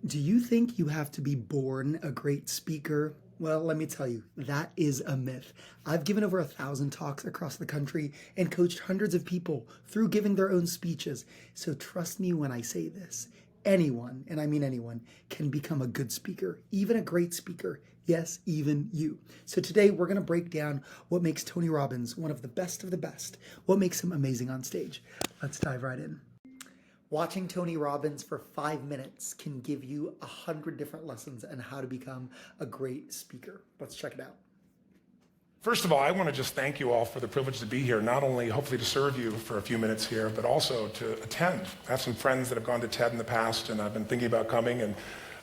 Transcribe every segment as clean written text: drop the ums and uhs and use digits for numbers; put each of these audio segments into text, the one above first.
Do you think you have to be born a great speaker? Well, let me tell you, that is a myth. I've given over 1,000 talks across the country and coached hundreds of people through giving their own speeches. So trust me when I say this. Anyone, and I mean anyone, can become a good speaker, even a great speaker. Yes, even you. So today we're going to break down what makes Tony Robbins one of the best, what makes him amazing on stage. Let's dive right in. Watching Tony Robbins for 5 minutes can give you 100 different lessons on how to become a great speaker. Let's check it out. First of all, I want to just thank you all for the privilege to be here, not only hopefully to serve you for a few minutes here, but also to attend. I have some friends that have gone to TED in the past, and I've been thinking about coming, and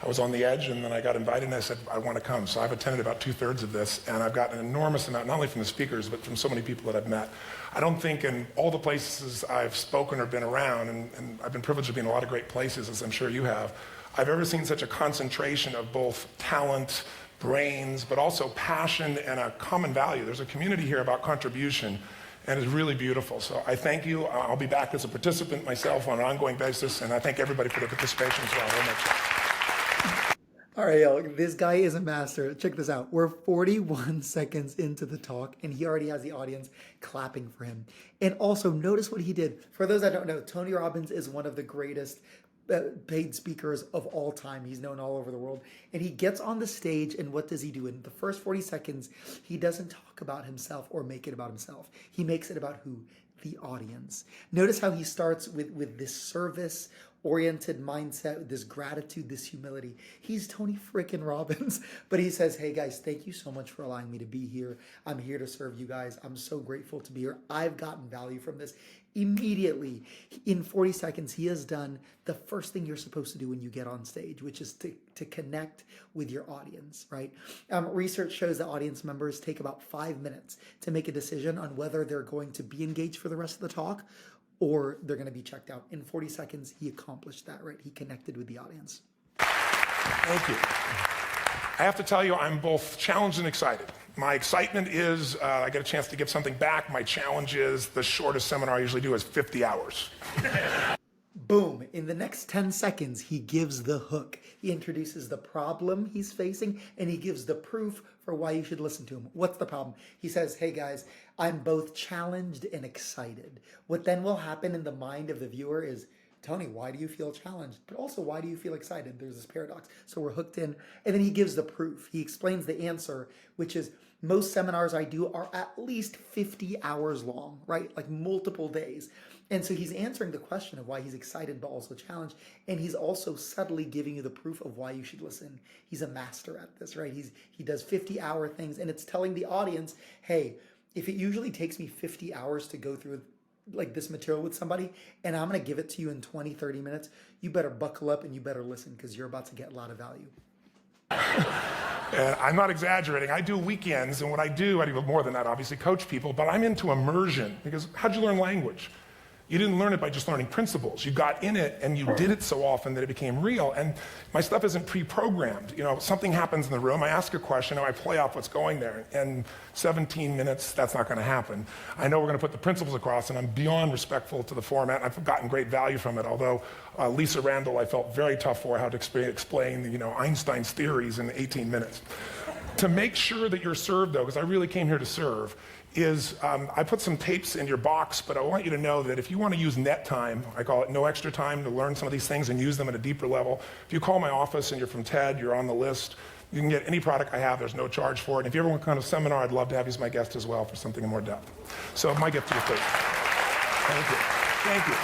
I was on the edge, and then I got invited, and I said, I want to come. So I've attended about 2/3 of this, and I've gotten an enormous amount, not only from the speakers, but from so many people that I've met. I don't think in all the places I've spoken or been around, and I've been privileged to be in a lot of great places, as I'm sure you have, I've ever seen such a concentration of both talent, brains, but also passion and a common value. There's a community here about contribution, and it's really beautiful. So I thank you. I'll be back as a participant myself on an ongoing basis, and I thank everybody for their participation as well very much. All right, y'all, this guy is a master. Check this out. We're 41 seconds into the talk, and he already has the audience clapping for him. And also, notice what he did. For those that don't know, Tony Robbins is one of the greatest paid speakers of all time. He's known all over the world. And he gets on the stage, and what does he do? In the first 40 seconds, he doesn't talk about himself or make it about himself. He makes it about who? The audience. Notice how he starts with this service-oriented mindset, this gratitude, this humility. He's Tony frickin' Robbins, but he says, hey guys, thank you so much for allowing me to be here. I'm here to serve you guys. I'm so grateful to be here. I've gotten value from this. Immediately, in 40 seconds, he has done the first thing you're supposed to do when you get on stage, which is to connect with your audience, right? Research shows that audience members take about 5 minutes to make a decision on whether they're going to be engaged for the rest of the talk or they're going to be checked out. In 40 seconds, he accomplished that, right? He connected with the audience. Thank you. I have to tell you, I'm both challenged and excited. My excitement is I get a chance to give something back. My challenge is the shortest seminar I usually do is 50 hours. Boom. In the next 10 seconds, he gives the hook. He introduces the problem he's facing, and he gives the proof for why you should listen to him. What's the problem? He says, hey guys, I'm both challenged and excited. What then will happen in the mind of the viewer is, Tony, why do you feel challenged? But also, why do you feel excited? There's this paradox. So we're hooked in. And then he gives the proof. He explains the answer, which is most seminars I do are at least 50 hours long, right? Like multiple days. And so he's answering the question of why he's excited, but also challenged. And he's also subtly giving you the proof of why you should listen. He's a master at this, right? He does 50-hour things, and it's telling the audience, hey, if it usually takes me 50 hours to go through like this material with somebody, and I'm going to give it to you in 20, 30 minutes, you better buckle up and you better listen because you're about to get a lot of value. And I'm not exaggerating. I do weekends, and what I do more than that, obviously, coach people, but I'm into immersion because how'd you learn language? You didn't learn it by just learning principles. You got in it and you did it so often that it became real. And my stuff isn't pre-programmed. You know, something happens in the room, I ask a question, and I play off what's going there. And 17 minutes, that's not going to happen. I know we're going to put the principles across, and I'm beyond respectful to the format. I've gotten great value from it, although Lisa Randall, I felt very tough for how to explain, Einstein's theories in 18 minutes. To make sure that you're served, though, because I really came here to serve, is I put some tapes in your box, but I want you to know that if you want to use net time, I call it no extra time to learn some of these things and use them at a deeper level. If you call my office and you're from TED, you're on the list, you can get any product I have, there's no charge for it. And if you ever want to come to a seminar, I'd love to have you as my guest as well for something in more depth. So my gift to you, please. Thank you. Thank you.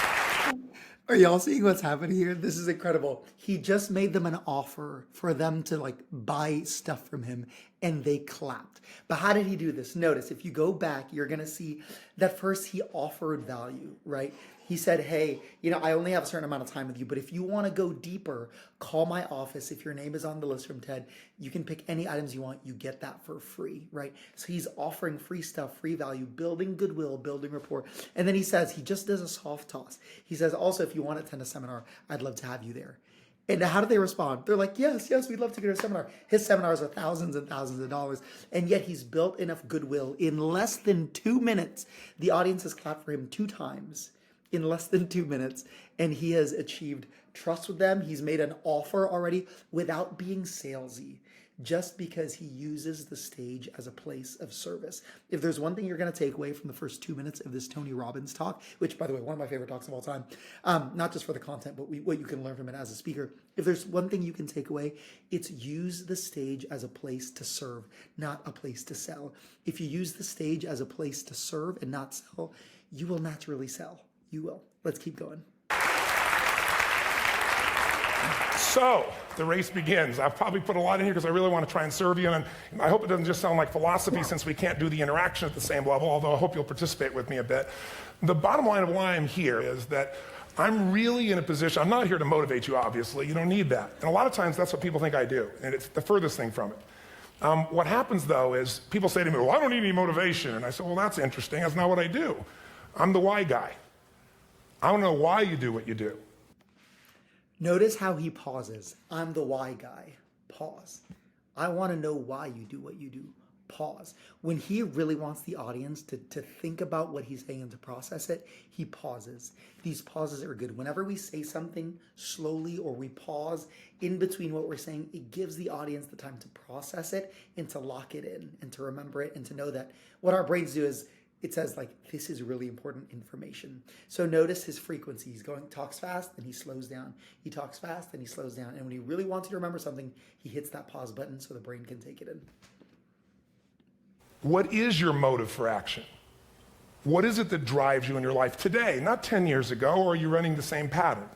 Are y'all seeing what's happening here? This is incredible. He just made them an offer for them to buy stuff from him, and they clapped. But how did he do this? Notice, if you go back, you're going to see that first he offered value, right? He said, hey, I only have a certain amount of time with you, but if you want to go deeper, call my office. If your name is on the list from TED, you can pick any items you want. You get that for free, right? So he's offering free stuff, free value, building goodwill, building rapport. And then he says, he just does a soft toss. He says, also, if you want to attend a seminar, I'd love to have you there. And how do they respond? They're like, yes, we'd love to go to a seminar. His seminars are thousands and thousands of dollars. And yet he's built enough goodwill. In less than 2 minutes, the audience has clapped for him 2 times in less than 2 minutes. And he has achieved trust with them. He's made an offer already without being salesy, just because he uses the stage as a place of service. If there's one thing you're going to take away from the first 2 minutes of this Tony Robbins talk, which, by the way, one of my favorite talks of all time, not just for the content, but what you can learn from it as a speaker. If there's one thing you can take away, it's use the stage as a place to serve, not a place to sell. If you use the stage as a place to serve and not sell, you will naturally sell. You will. Let's keep going. So the race begins. I've probably put a lot in here because I really want to try and serve you, and I hope it doesn't just sound like philosophy since we can't do the interaction at the same level, although I hope you'll participate with me a bit. The bottom line of why I'm here is that I'm really in a position, I'm not here to motivate you, obviously. You don't need that. And a lot of times that's what people think I do, and it's the furthest thing from it. What happens, though, is people say to me, well, I don't need any motivation. And I say, well, that's interesting. That's not what I do. I'm the why guy. I don't know why you do what you do. Notice how he pauses. I'm the why guy. Pause. I want to know why you do what you do. Pause. When he really wants the audience to think about what he's saying and to process it, he pauses. These pauses are good. Whenever we say something slowly or we pause in between what we're saying, it gives the audience the time to process it and to lock it in and to remember it and to know that what our brains do is it says, like, this is really important information. So notice his frequency. He's talks fast, then he slows down. He talks fast, then he slows down. And when he really wants you to remember something, he hits that pause button so the brain can take it in. What is your motive for action? What is it that drives you in your life today, not 10 years ago, or are you running the same pattern?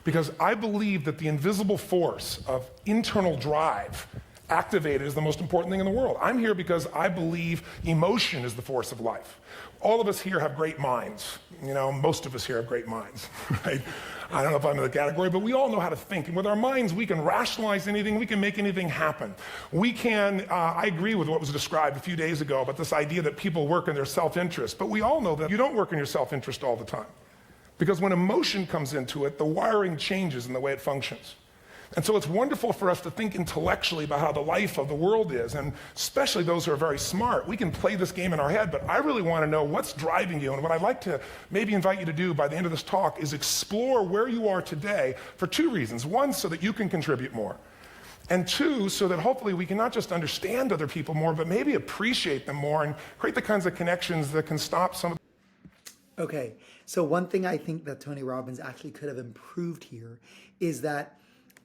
Because I believe that the invisible force of internal drive activated is the most important thing in the world. I'm here because I believe emotion is the force of life. All of us here have great minds. You know, most of us here have great minds, right? I don't know if I'm in the category, but we all know how to think. And with our minds, we can rationalize anything. We can make anything happen. We can, I agree with what was described a few days ago about this idea that people work in their self-interest. But we all know that you don't work in your self-interest all the time. Because when emotion comes into it, the wiring changes in the way it functions. And so it's wonderful for us to think intellectually about how the life of the world is, and especially those who are very smart. We can play this game in our head, but I really want to know what's driving you. And what I'd like to maybe invite you to do by the end of this talk is explore where you are today for two reasons. One, so that you can contribute more. And two, so that hopefully we can not just understand other people more, but maybe appreciate them more and create the kinds of connections that can stop some of. Okay, so one thing I think that Tony Robbins actually could have improved here is that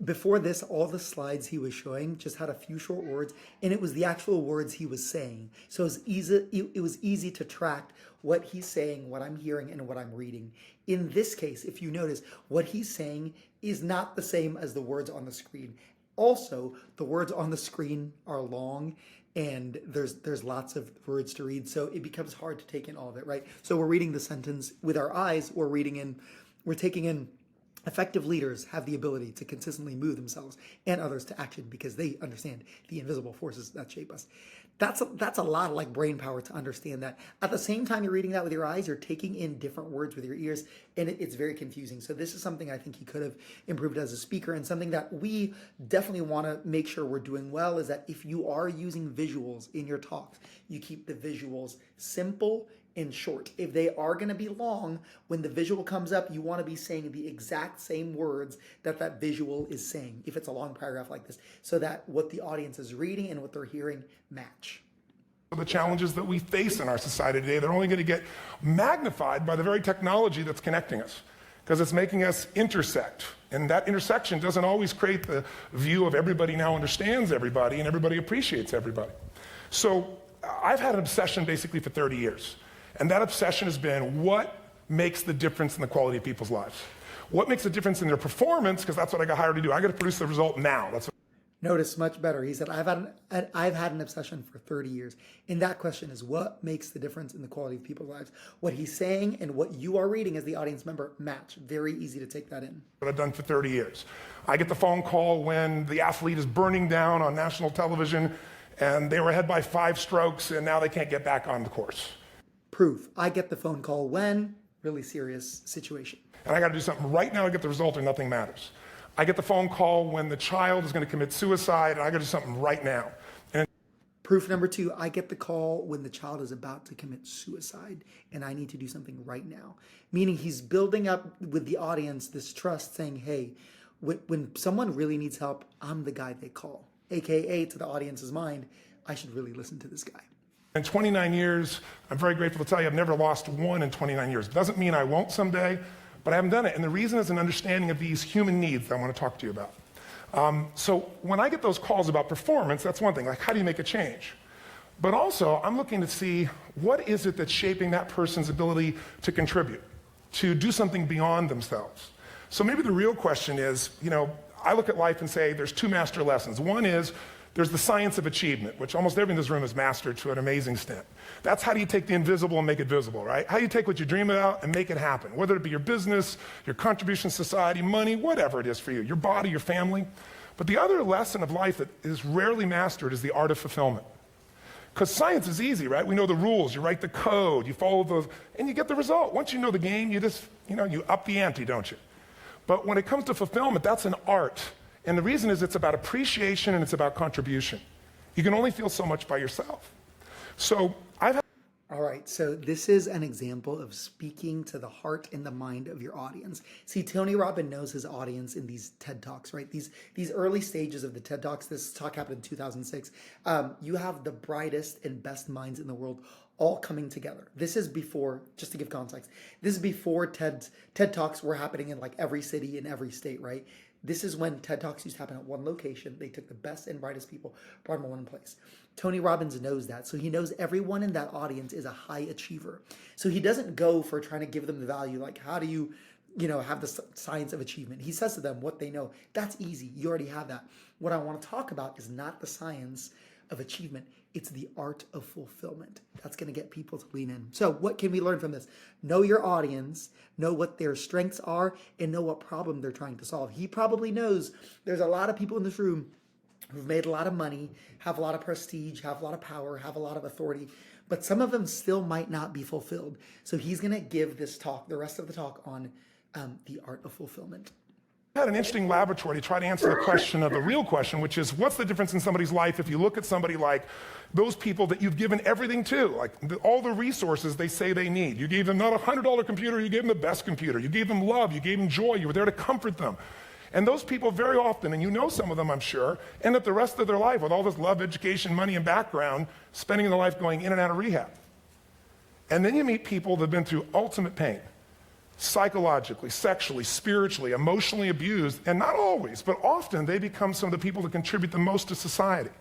before this, all the slides he was showing just had a few short words, and it was the actual words he was saying. So it was easy to track what he's saying, what I'm hearing, and what I'm reading. In this case, if you notice, what he's saying is not the same as the words on the screen. Also, the words on the screen are long, and there's lots of words to read, so it becomes hard to take in all of it, right? So we're reading the sentence with our eyes, we're taking in effective leaders have the ability to consistently move themselves and others to action because they understand the invisible forces that shape us. That's a lot of like brain power to understand that. At the same time you're reading that with your eyes, you're taking in different words with your ears, and it's very confusing. So this is something I think he could have improved as a speaker, and something that we definitely want to make sure we're doing well is that if you are using visuals in your talks, you keep the visuals simple and short. If they are going to be long, when the visual comes up, you want to be saying the exact same words that visual is saying, if it's a long paragraph like this, so that what the audience is reading and what they're hearing match. The challenges that we face in our society today, they're only going to get magnified by the very technology that's connecting us, because it's making us intersect. And that intersection doesn't always create the view of everybody now understands everybody and everybody appreciates everybody. So I've had an obsession basically for 30 years. And that obsession has been what makes the difference in the quality of people's lives? What makes the difference in their performance? Because that's what I got hired to do. I got to produce the result now. That's what. Notice much better. He said, I've had an obsession for 30 years. And that question is what makes the difference in the quality of people's lives? What he's saying and what you are reading as the audience member match. Very easy to take that in. What I've done for 30 years. I get the phone call when the athlete is burning down on national television and they were ahead by 5 strokes and now they can't get back on the course. Proof. I get the phone call when really serious situation. And I got to do something right now to get the result or nothing matters. I get the phone call when the child is going to commit suicide and I got to do something right now. And Proof number 2, I get the call when the child is about to commit suicide and I need to do something right now. Meaning he's building up with the audience this trust saying, hey, when someone really needs help, I'm the guy they call. AKA, to the audience's mind, I should really listen to this guy. In 29 years, I'm very grateful to tell you I've never lost one in 29 years. It doesn't mean I won't someday, but I haven't done it. And the reason is an understanding of these human needs that I want to talk to you about. So when I get those calls about performance, that's one thing, like how do you make a change? But also, I'm looking to see what is it that's shaping that person's ability to contribute, to do something beyond themselves. So maybe the real question is, I look at life and say there's 2 master lessons. One is there's the science of achievement, which almost everyone in this room has mastered to an amazing extent. That's how do you take the invisible and make it visible, right? How do you take what you dream about and make it happen, whether it be your business, your contribution to society, money, whatever it is for you, your body, your family. But the other lesson of life that is rarely mastered is the art of fulfillment. Because science is easy, right? We know the rules, you write the code, you follow those, and you get the result. Once you know the game, you just, you up the ante, don't you? But when it comes to fulfillment, that's an art. And the reason is it's about appreciation and it's about contribution. You can only feel so much by yourself. So All right, so this is an example of speaking to the heart and the mind of your audience. See, Tony Robbins knows his audience in these TED Talks, right? These early stages of the TED Talks, this talk happened in 2006. You have the brightest and best minds in the world all coming together. This is before, just to give context, this is before TED Talks were happening in like every city in every state, right? This is when TED Talks used to happen at one location. They took the best and brightest people, brought them in one place. Tony Robbins knows that. So he knows everyone in that audience is a high achiever. So he doesn't go for trying to give them the value, like how do you have the science of achievement. He says to them what they know. That's easy. You already have that. What I want to talk about is not the science of achievement. It's the art of fulfillment. That's going to get people to lean in. So what can we learn from this? Know your audience, know what their strengths are, and know what problem they're trying to solve. He probably knows there's a lot of people in this room who've made a lot of money, have a lot of prestige, have a lot of power, have a lot of authority, but some of them still might not be fulfilled. So he's going to give this talk, the rest of the talk, on the art of fulfillment. I had an interesting laboratory to try to answer the question of the real question, which is what's the difference in somebody's life if you look at somebody like those people that you've given everything to, like all the resources they say they need. You gave them not a $100 computer, you gave them the best computer. You gave them love, you gave them joy, you were there to comfort them. And those people very often, and you know some of them I'm sure, end up the rest of their life with all this love, education, money, and background, spending their life going in and out of rehab. And then you meet people that have been through ultimate pain. Psychologically, sexually, spiritually, emotionally abused, and not always, but often they become some of the people that contribute the most to society.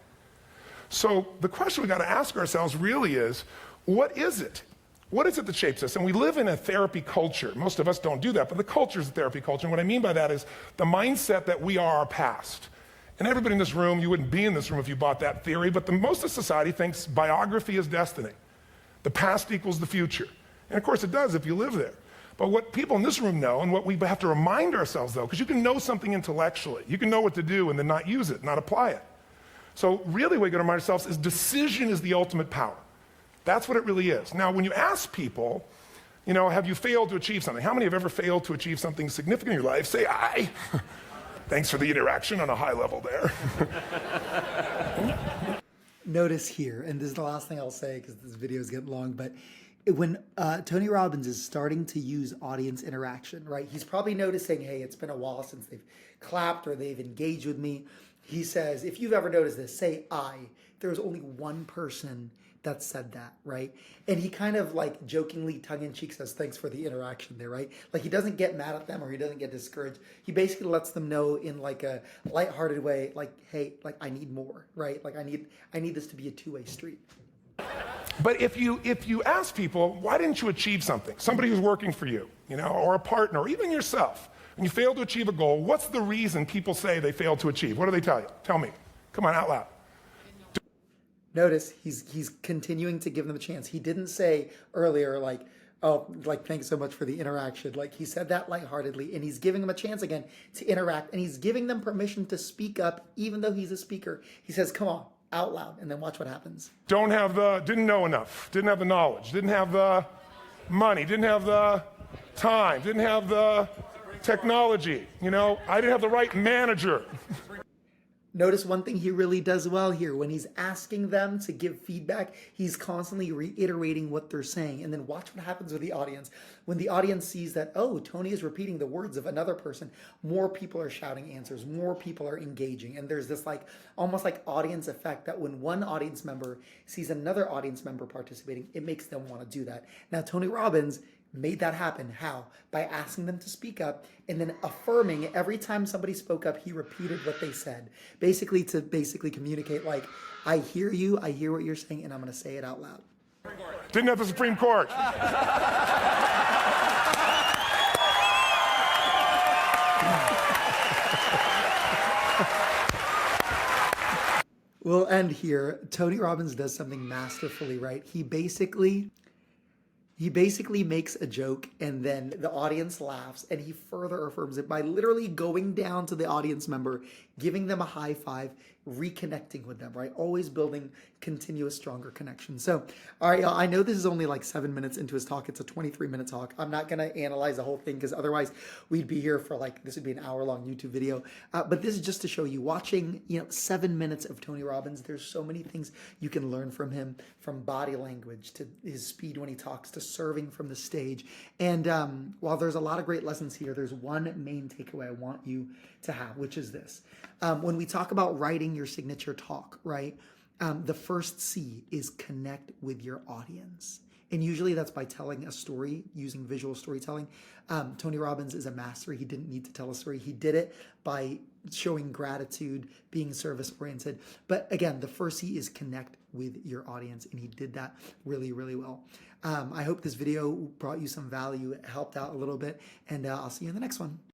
So the question we got to ask ourselves really is, what is it? What is it that shapes us? And we live in a therapy culture. Most of us don't do that, but the culture is a therapy culture. And what I mean by that is the mindset that we are our past. And everybody in this room, you wouldn't be in this room if you bought that theory, but most of society thinks biography is destiny. The past equals the future. And of course it does if you live there. But what people in this room know, and what we have to remind ourselves though, because you can know something intellectually, you can know what to do and then not use it, not apply it. So really what we got to remind ourselves is decision is the ultimate power. That's what it really is. Now when you ask people, have you failed to achieve something? How many have ever failed to achieve something significant in your life? Say aye. Thanks for the interaction on a high level there. Notice here, and this is the last thing I'll say because this video is getting long, but when Tony Robbins is starting to use audience interaction, right? He's probably noticing, hey, it's been a while since they've clapped or they've engaged with me. He says, if you've ever noticed this, say I. There's only one person that said that, right? And he kind of like jokingly, tongue-in-cheek says, thanks for the interaction there, right? Like he doesn't get mad at them or he doesn't get discouraged. He basically lets them know in like a lighthearted way, like, hey, like I need more, right? Like I need this to be a two-way street. But if you ask people, why didn't you achieve something? Somebody who's working for you, or a partner, or even yourself, and you failed to achieve a goal, what's the reason people say they failed to achieve? What do they tell you? Tell me. Come on, out loud. Notice he's continuing to give them a chance. He didn't say earlier like, oh, like thanks so much for the interaction. Like he said that lightheartedly, and he's giving them a chance again to interact, and he's giving them permission to speak up, even though he's a speaker. He says, come on, out loud, and then watch what happens. Didn't know enough, didn't have the knowledge, didn't have the money, didn't have the time, didn't have the technology, I didn't have the right manager. Notice one thing he really does well here. When he's asking them to give feedback, he's constantly reiterating what they're saying. And then watch what happens with the audience. When the audience sees that, oh, Tony is repeating the words of another person, more people are shouting answers, more people are engaging. And there's this like almost like audience effect that when one audience member sees another audience member participating, it makes them want to do that. Now, Tony Robbins made that happen. How? By asking them to speak up and then affirming every time somebody spoke up, he repeated what they said. Basically to communicate like, I hear you, I hear what you're saying, and I'm going to say it out loud. Didn't have the Supreme Court. We'll end here. Tony Robbins does something masterfully, right? He basically makes a joke and then the audience laughs, and he further affirms it by literally going down to the audience member, giving them a high five, reconnecting with them, right? Always building continuous, stronger connections. So, all right, y'all, I know this is only like 7 minutes into his talk. It's a 23-minute talk. I'm not going to analyze the whole thing because otherwise we'd be here for like, this would be an hour-long YouTube video. But this is just to show you, watching, 7 minutes of Tony Robbins, there's so many things you can learn from him, from body language to his speed when he talks to serving from the stage. And while there's a lot of great lessons here, there's one main takeaway I want you to have, which is this. When we talk about writing your signature talk, right? The first C is connect with your audience. And usually that's by telling a story, using visual storytelling. Tony Robbins is a master. He didn't need to tell a story. He did it by showing gratitude, being service-oriented. But again, the first C is connect with your audience, and he did that really, really well. I hope this video brought you some value, helped out a little bit, and I'll see you in the next one.